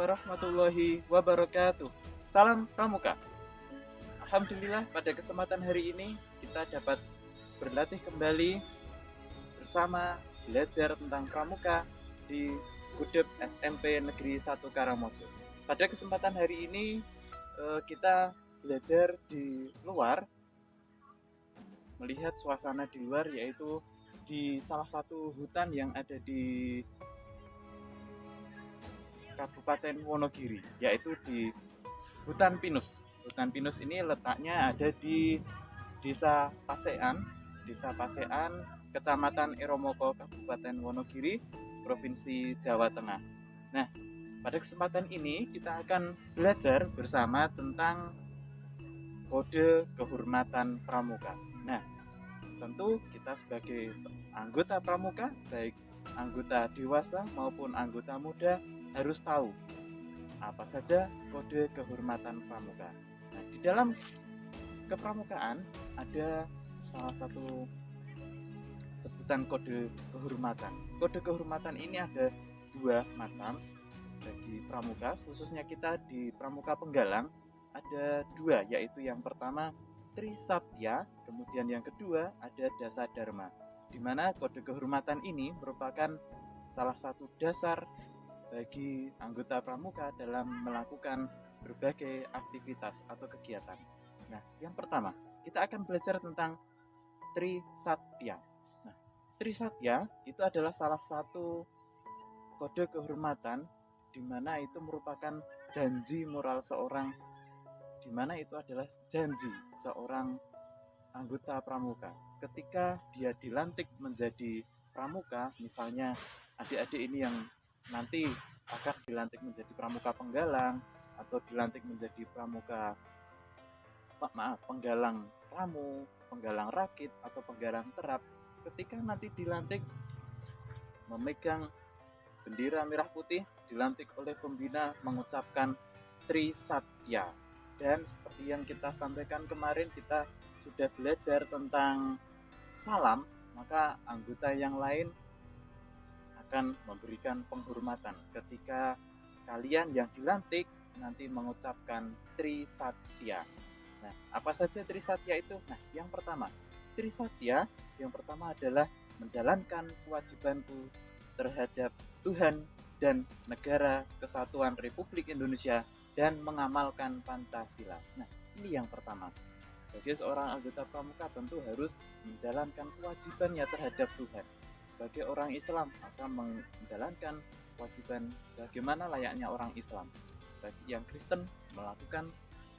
warahmatullahi wabarakatuh. Salam Pramuka. Alhamdulillah pada kesempatan hari ini kita dapat berlatih kembali bersama belajar tentang Pramuka di Gudep SMP Negeri 1 Karangmojo. Pada kesempatan hari ini kita belajar di luar, melihat suasana di luar, yaitu di salah satu hutan yang ada di Kabupaten Wonogiri, yaitu di Hutan Pinus. Hutan Pinus ini letaknya ada di Desa Pasean, Kecamatan Eromoko, Kabupaten Wonogiri, Provinsi Jawa Tengah. Nah, pada kesempatan ini kita akan belajar bersama tentang kode kehormatan pramuka. Nah, tentu kita sebagai anggota pramuka, baik anggota dewasa maupun anggota muda, harus tahu apa saja kode kehormatan pramuka. Nah, di dalam kepramukaan ada salah satu sebutan kode kehormatan. Kode kehormatan ini ada dua macam bagi pramuka, khususnya kita di Pramuka Penggalang ada dua, yaitu yang pertama Trisatya, kemudian yang kedua ada Dasa Dharma, di mana kode kehormatan ini merupakan salah satu dasar bagi anggota pramuka dalam melakukan berbagai aktivitas atau kegiatan. Nah, yang pertama, kita akan belajar tentang Trisatya. Nah, Trisatya itu adalah salah satu kode kehormatan di mana itu merupakan janji moral seorang, di mana itu adalah janji seorang anggota pramuka ketika dia dilantik menjadi pramuka. Misalnya adik-adik ini yang nanti akan dilantik menjadi pramuka penggalang atau dilantik menjadi penggalang ramu, penggalang rakit atau penggalang terap. Ketika nanti dilantik memegang bendera merah putih, dilantik oleh pembina mengucapkan Trisatya. Dan seperti yang kita sampaikan kemarin, kita sudah belajar tentang salam, maka anggota yang lain akan memberikan penghormatan ketika kalian yang dilantik nanti mengucapkan Trisatya. Nah, apa saja Trisatya itu? Nah, yang pertama, Trisatya yang pertama adalah menjalankan kewajibanku terhadap Tuhan dan Negara Kesatuan Republik Indonesia dan mengamalkan Pancasila. Nah, ini yang pertama. Sebagai seorang anggota pramuka tentu harus menjalankan kewajibannya terhadap Tuhan. Sebagai orang Islam, maka menjalankan kewajiban bagaimana layaknya orang Islam. Bagi yang Kristen, melakukan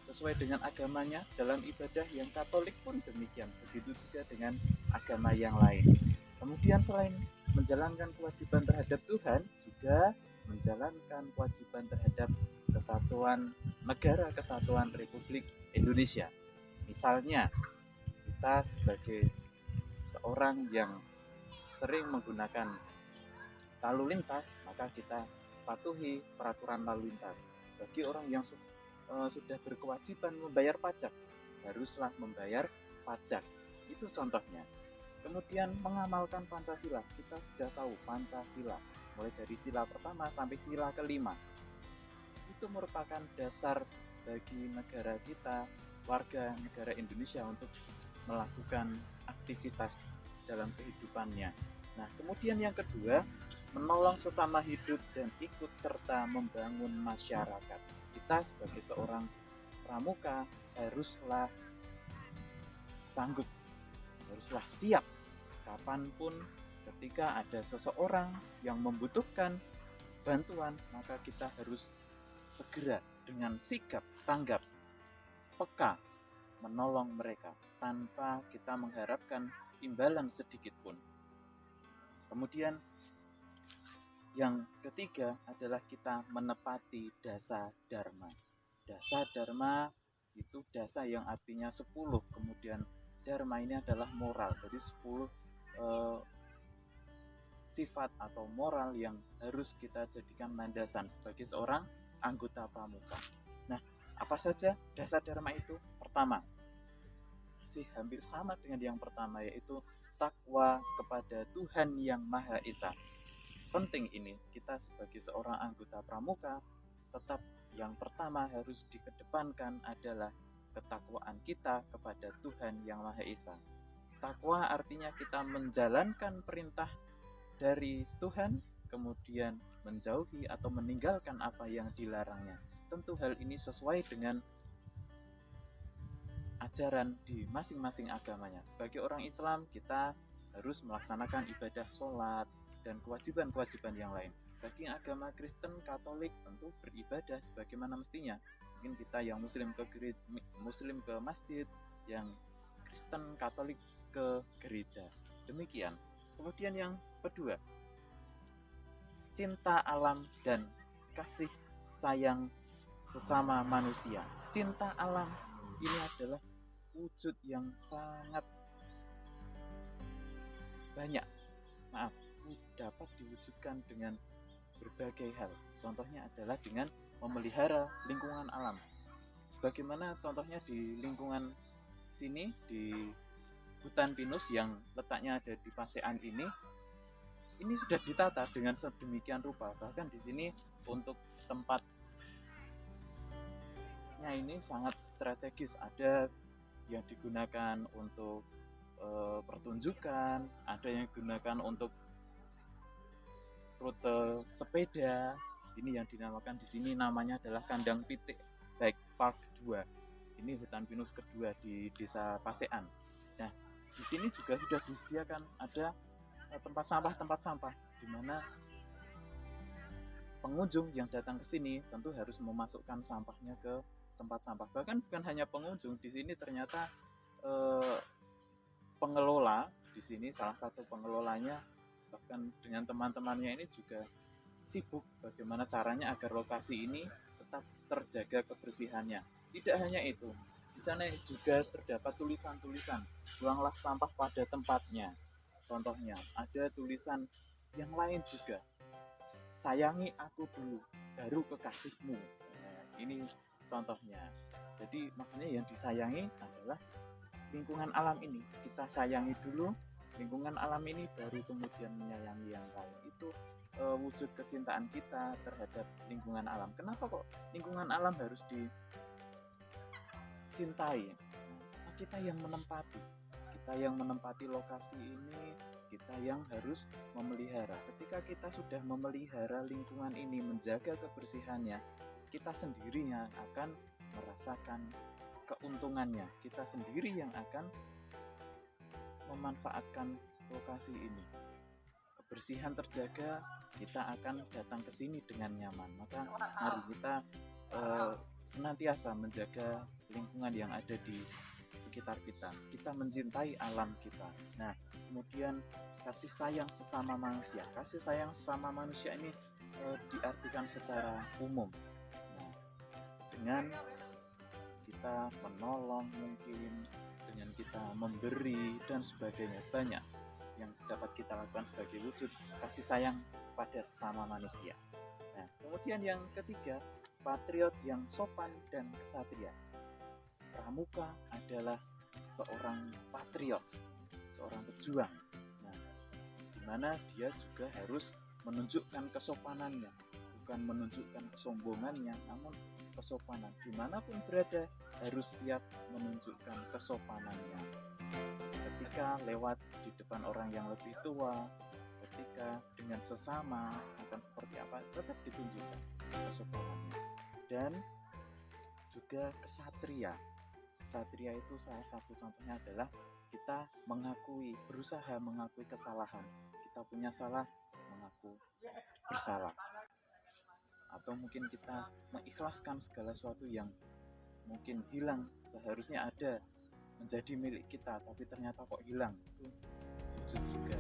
sesuai dengan agamanya dalam ibadah. Yang Katolik pun demikian, begitu juga dengan agama yang lain. Kemudian selain menjalankan kewajiban terhadap Tuhan, juga menjalankan kewajiban terhadap kesatuan Negara Kesatuan Republik Indonesia. Misalnya, kita sebagai seorang yang sering menggunakan lalu lintas, maka kita patuhi peraturan lalu lintas. Bagi orang yang sudah berkewajiban membayar pajak, haruslah membayar pajak. Itu contohnya. Kemudian mengamalkan Pancasila. Kita sudah tahu Pancasila, mulai dari sila pertama sampai sila kelima. Itu merupakan dasar bagi negara kita, warga negara Indonesia, untuk melakukan aktivitas dalam kehidupannya. Nah, kemudian yang kedua, menolong sesama hidup dan ikut serta membangun masyarakat. Kita sebagai seorang pramuka haruslah sanggup, haruslah siap kapanpun ketika ada seseorang yang membutuhkan bantuan, maka kita harus segera dengan sigap tanggap, peka menolong mereka tanpa kita mengharapkan imbalan sedikit pun. Kemudian yang ketiga adalah kita menepati dasa dharma. Dasa dharma itu dasa yang artinya 10, kemudian dharma ini adalah moral. Jadi 10 sifat atau moral yang harus kita jadikan landasan sebagai seorang anggota pramuka. Nah, apa saja dasa dharma itu? Pertama, masih hampir sama dengan yang pertama, yaitu takwa kepada Tuhan Yang Maha Esa. Penting ini, kita sebagai seorang anggota pramuka tetap yang pertama harus dikedepankan adalah ketakwaan kita kepada Tuhan Yang Maha Esa. Takwa artinya kita menjalankan perintah dari Tuhan, kemudian menjauhi atau meninggalkan apa yang dilarangnya. Tentu hal ini sesuai dengan ajaran di masing-masing agamanya. Sebagai orang Islam, kita harus melaksanakan ibadah sholat dan kewajiban-kewajiban yang lain. Bagi agama Kristen, Katolik tentu beribadah sebagaimana mestinya. Mungkin kita yang Muslim ke masjid, yang Kristen, Katolik ke gereja. Demikian. Kemudian yang kedua, cinta alam dan kasih sayang sesama manusia. Cinta alam ini adalah wujud yang sangat banyak, dapat diwujudkan dengan berbagai hal. Contohnya adalah dengan memelihara lingkungan alam. Sebagaimana contohnya di lingkungan sini, di hutan pinus yang letaknya ada di Pasean ini sudah ditata dengan sedemikian rupa. Bahkan di sini untuk tempatnya ini sangat strategis. Ada yang digunakan untuk pertunjukan, ada yang digunakan untuk rute sepeda. Ini yang dinamakan di sini namanya adalah Kandang Pitik Bike Park 2. Ini hutan pinus kedua di Desa Pasean. Nah, di sini juga sudah disediakan ada tempat sampah di mana pengunjung yang datang ke sini tentu harus memasukkan sampahnya ke tempat sampah. Bahkan bukan hanya pengunjung, di sini ternyata pengelola di sini, salah satu pengelolanya bahkan dengan teman-temannya ini juga sibuk bagaimana caranya agar lokasi ini tetap terjaga kebersihannya. Tidak hanya itu, di sana juga terdapat tulisan-tulisan, buanglah sampah pada tempatnya. Contohnya, ada tulisan yang lain juga, sayangi aku dulu, baru kekasihmu. Nah, ini contohnya. Jadi maksudnya yang disayangi adalah lingkungan alam ini. Kita sayangi dulu lingkungan alam ini, baru kemudian menyayangi yang lain. Itu wujud kecintaan kita terhadap lingkungan alam. Kenapa kok lingkungan alam harus dicintai? Nah, kita yang menempati lokasi ini, kita yang harus memelihara. Ketika kita sudah memelihara lingkungan ini, menjaga kebersihannya, kita sendiri yang akan merasakan keuntungannya. Kita sendiri yang akan memanfaatkan lokasi ini. Kebersihan terjaga, kita akan datang ke sini dengan nyaman. Maka mari kita senantiasa menjaga lingkungan yang ada di sekitar kita. Kita mencintai alam kita. Nah, kemudian kasih sayang sesama manusia. Kasih sayang sesama manusia ini diartikan secara umum. Nah, dengan kita menolong, mungkin dengan kita memberi dan sebagainya, banyak yang dapat kita lakukan sebagai wujud kasih sayang pada sesama manusia. Nah, kemudian yang ketiga, patriot yang sopan dan kesatria. Pramuka adalah seorang patriot, seorang pejuang. Nah, di mana dia juga harus menunjukkan kesopanannya, bukan menunjukkan kesombongannya, namun kesopanan. Dimanapun berada harus siap menunjukkan kesopanannya. Ketika lewat di depan orang yang lebih tua, ketika dengan sesama akan seperti apa, tetap ditunjukkan kesopanannya. Dan juga kesatria. Kesatria itu salah satu contohnya adalah kita berusaha mengakui kesalahan. Kita punya salah, mengaku bersalah. Atau mungkin kita mengikhlaskan segala sesuatu yang mungkin hilang, seharusnya ada, menjadi milik kita, tapi ternyata kok hilang. Itu wujud juga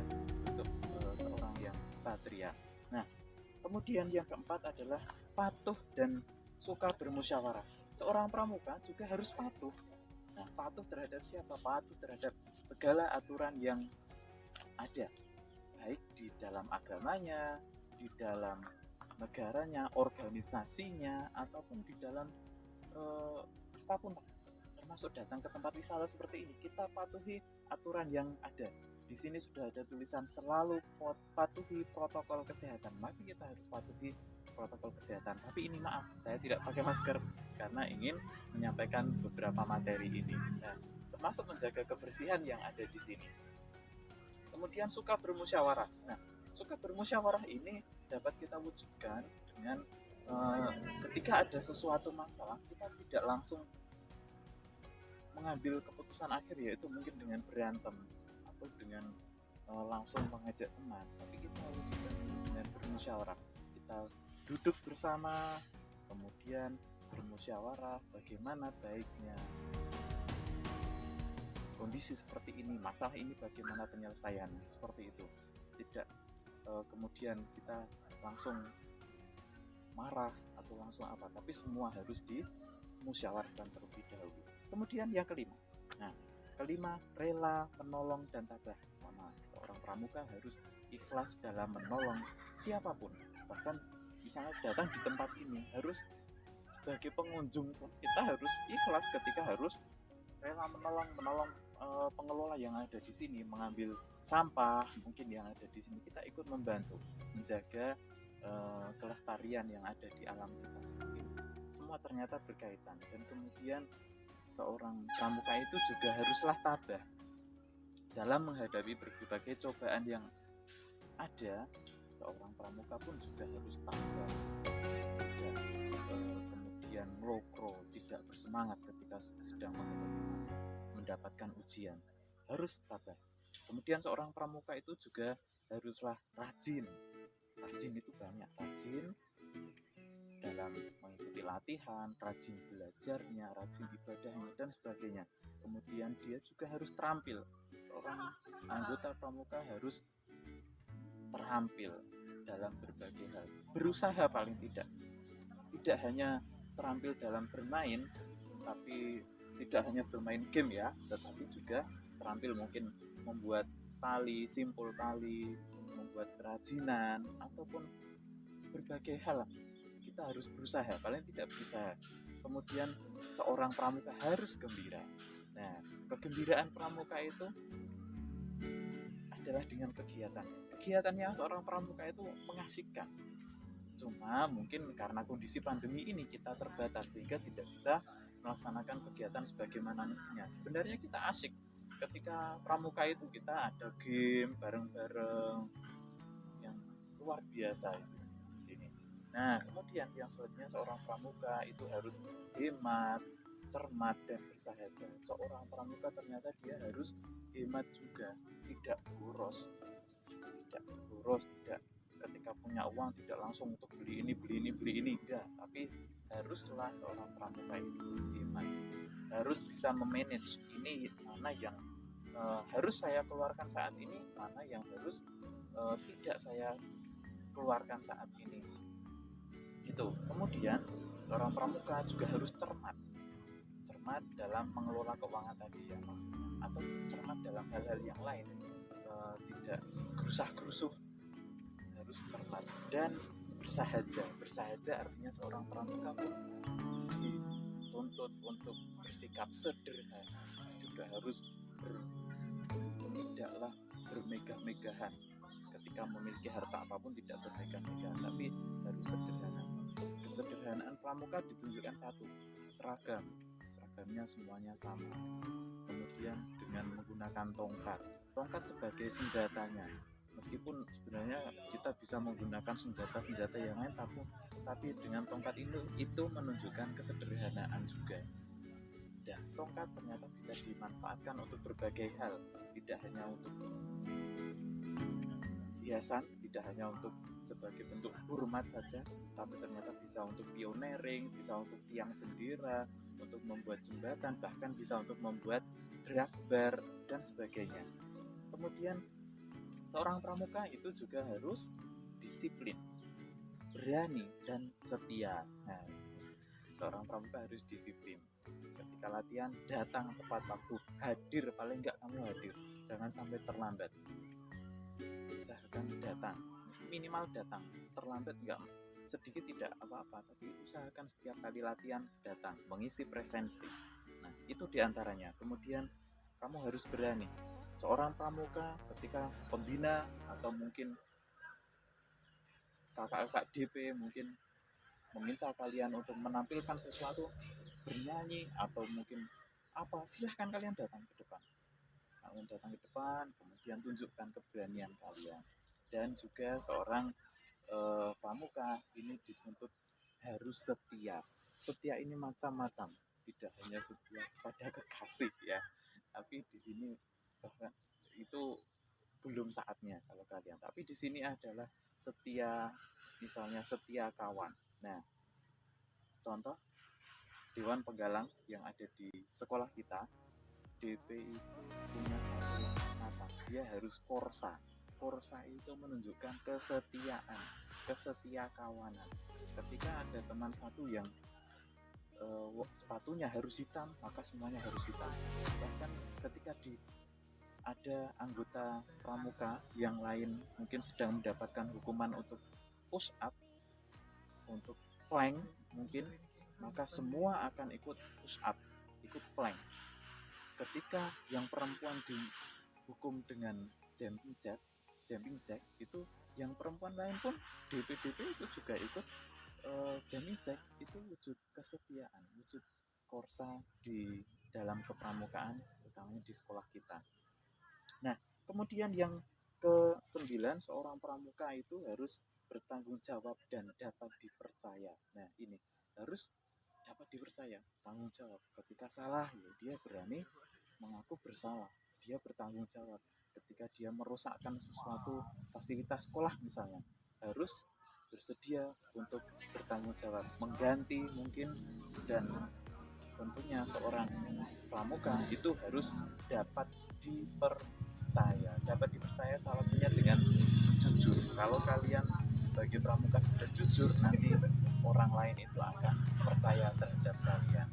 untuk seorang yang satria. Nah, kemudian yang keempat adalah patuh dan suka bermusyawarah. Seorang pramuka juga harus patuh. Nah, patuh terhadap siapa? Patuh terhadap segala aturan yang ada, baik di dalam agamanya, di dalam negaranya, organisasinya, ataupun di dalam apapun, termasuk datang ke tempat wisata seperti ini. Kita patuhi aturan yang ada. Di sini sudah ada tulisan selalu patuhi protokol kesehatan. Maka kita harus patuhi protokol kesehatan. Tapi ini maaf, saya tidak pakai masker karena ingin menyampaikan beberapa materi ini. Nah, termasuk menjaga kebersihan yang ada di sini. Kemudian suka bermusyawarah. Nah, suka bermusyawarah ini dapat kita wujudkan dengan ketika ada sesuatu masalah, kita tidak langsung mengambil keputusan akhir, yaitu mungkin dengan berantem atau dengan langsung mengajak teman, tapi kita wujudkan dengan bermusyawarah. Kita duduk bersama, kemudian bermusyawarah bagaimana baiknya kondisi seperti ini, masalah ini bagaimana penyelesaiannya, seperti itu. Tidak kemudian kita langsung marah atau langsung apa, tapi semua harus dimusyawarahkan terlebih dahulu. Kemudian yang kelima, rela menolong dan tabah. Sama, seorang pramuka harus ikhlas dalam menolong siapapun, bahkan misalnya datang di tempat ini, harus sebagai pengunjung pun kita harus ikhlas ketika harus rela menolong pengelola yang ada di sini mengambil sampah mungkin yang ada di sini. Kita ikut membantu menjaga kelestarian yang ada di alam kita. Semua ternyata berkaitan. Dan kemudian seorang pramuka itu juga haruslah tabah dalam menghadapi berbagai cobaan yang ada. Seorang pramuka pun juga harus tabah, tidak kemudian melokro, tidak bersemangat ketika sedang mendapatkan ujian. Harus tabah. Kemudian seorang pramuka itu juga haruslah rajin. Rajin itu banyak, rajin dalam mengikuti latihan, rajin belajarnya, rajin ibadahnya, dan sebagainya. Kemudian dia juga harus terampil. Seorang anggota pramuka harus terampil dalam berbagai hal. Berusaha paling tidak. Tidak hanya terampil dalam bermain, tapi tidak hanya bermain game ya, tetapi juga terampil mungkin membuat tali, simpul tali, membuat kerajinan, ataupun berbagai hal. Kita harus berusaha, paling tidak berusaha. Kemudian seorang pramuka harus gembira. Nah, kegembiraan pramuka itu adalah dengan kegiatan. Kegiatannya seorang pramuka itu mengasyikan. Cuma mungkin karena kondisi pandemi ini kita terbatas sehingga tidak bisa melaksanakan kegiatan sebagaimana mestinya. Sebenarnya kita asyik ketika pramuka itu, kita ada game bareng-bareng yang luar biasa itu di sini. Nah, kemudian yang selanjutnya seorang pramuka itu harus hemat, cermat, dan bersahaja. Seorang pramuka ternyata dia harus hemat juga, tidak boros, tidak ketika punya uang tidak langsung untuk beli ini enggak, tapi haruslah seorang pramuka itu hemat, harus bisa memanage ini mana yang harus saya keluarkan saat ini, mana yang harus tidak saya keluarkan saat ini gitu. Kemudian seorang pramuka juga harus cermat dalam mengelola keuangan tadi ya maksudnya, atau cermat dalam hal-hal yang lain, tidak gerusah-gerusuh, harus cermat dan bersahaja artinya seorang pramuka pun dituntut untuk bersikap sederhana, juga harus tidaklah bermegah-megahan. Ketika memiliki harta apapun tidak bermegah-megahan, tapi harus sederhana. Kesederhanaan pramuka ditunjukkan satu, seragamnya semuanya sama. Kemudian dengan menggunakan tongkat sebagai senjatanya. Meskipun sebenarnya kita bisa menggunakan senjata yang lain, tapi dengan tongkat itu menunjukkan kesederhanaan juga. Dan tongkat ternyata bisa dimanfaatkan untuk berbagai hal, tidak hanya untuk hiasan, tidak hanya untuk sebagai bentuk hormat saja, tapi ternyata bisa untuk pioneering, bisa untuk tiang bendera, untuk membuat jembatan, bahkan bisa untuk membuat gerak-bar dan sebagainya. Kemudian seorang pramuka itu juga harus disiplin, berani, dan setia. Nah, seorang pramuka harus disiplin. Ketika latihan, datang tepat waktu, hadir, paling enggak kamu hadir, jangan sampai terlambat. Usahakan datang, minimal datang, terlambat enggak, sedikit tidak apa-apa, tapi usahakan setiap kali latihan datang, mengisi presensi. Nah, itu diantaranya. Kemudian kamu harus berani. Seorang pramuka ketika pembina atau mungkin kakak-kakak DP mungkin meminta kalian untuk menampilkan sesuatu, bernyanyi atau mungkin apa, silahkan kalian datang ke depan. Kalian datang ke depan, kemudian tunjukkan keberanian kalian. Dan juga seorang pramuka ini dituntut harus setia. Setia ini macam-macam, tidak hanya setia pada kekasih ya, tapi di sini bahkan itu belum saatnya kalau kalian. Tapi di sini adalah setia, misalnya setia kawan. Nah, contoh Dewan Penggalang yang ada di sekolah kita, DP itu punya satu kata, dia harus korsa. Korsa itu menunjukkan kesetiaan, kesetia kawanan. Ketika ada teman satu yang sepatunya harus hitam, maka semuanya harus hitam. Bahkan ketika ada anggota pramuka yang lain mungkin sedang mendapatkan hukuman untuk push up, untuk plank mungkin, maka semua akan ikut push up, ikut plank. Ketika yang perempuan dihukum dengan jumping jack itu, yang perempuan lain pun DP itu juga ikut jumping jack. Itu wujud kesetiaan, wujud korsa di dalam kepramukaan, utamanya di sekolah kita. Nah, kemudian yang ke-9, seorang pramuka itu harus bertanggung jawab dan dapat dipercaya. Nah, ini harus dapat dipercaya, tanggung jawab. Ketika salah, ya dia berani mengaku bersalah, dia bertanggung jawab. Ketika dia merusakkan sesuatu fasilitas sekolah misalnya, harus bersedia untuk bertanggung jawab, mengganti mungkin. Dan tentunya seorang pramuka itu harus dapat dipercaya. Dapat dipercaya salah satunya dengan jujur. Kalau kalian sebagai pramuka sudah jujur, nanti orang lain itu akan percaya terhadap kalian.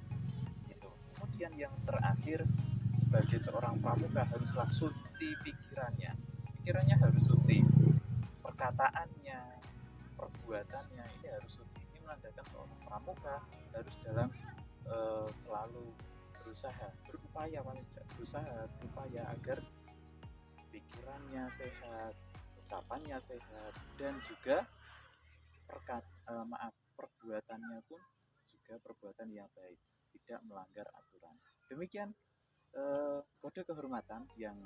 Itu. Kemudian yang terakhir, sebagai seorang pramuka haruslah suci pikirannya. Pikirannya harus suci, perkataannya, perbuatannya ini harus suci. Ini menandakan seorang pramuka harus dalam selalu berupaya agar pikirannya sehat, ucapannya sehat, dan juga perbuatannya pun juga perbuatan yang baik, tidak melanggar aturan. Demikian kode kehormatan yang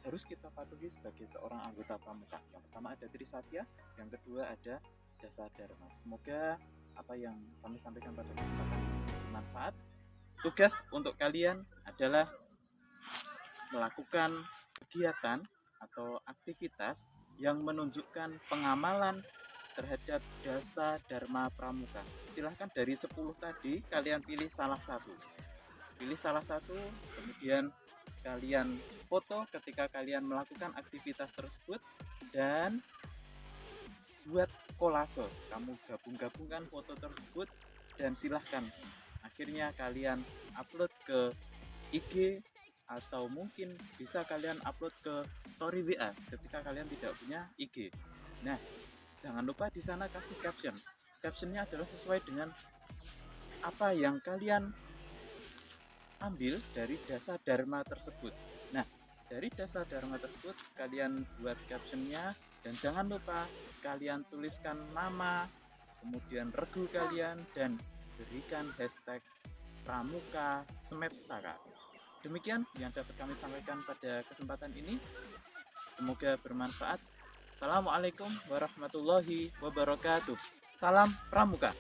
harus kita patuhi sebagai seorang anggota pramuka. Yang pertama ada Trisatya, yang kedua ada Dasa Dharma. Semoga apa yang kami sampaikan pada kesempatan ini bermanfaat. Tugas untuk kalian adalah melakukan kegiatan atau aktivitas yang menunjukkan pengamalan terhadap Dasa Dharma Pramuka. Silahkan dari 10 tadi kalian pilih salah satu. Kemudian kalian foto ketika kalian melakukan aktivitas tersebut dan buat kolase. Kamu gabungkan foto tersebut dan silahkan akhirnya kalian upload ke IG, atau mungkin bisa kalian upload ke story WA ketika kalian tidak punya IG. Nah, jangan lupa di sana kasih caption. Captionnya adalah sesuai dengan apa yang kalian ambil dari Dasa Dharma tersebut. Nah, dari Dasa Dharma tersebut kalian buat captionnya, dan jangan lupa kalian tuliskan nama, kemudian regu kalian, dan berikan hashtag Pramuka Smepsaka. Demikian yang dapat kami sampaikan pada kesempatan ini. Semoga bermanfaat. Assalamualaikum warahmatullahi wabarakatuh. Salam Pramuka.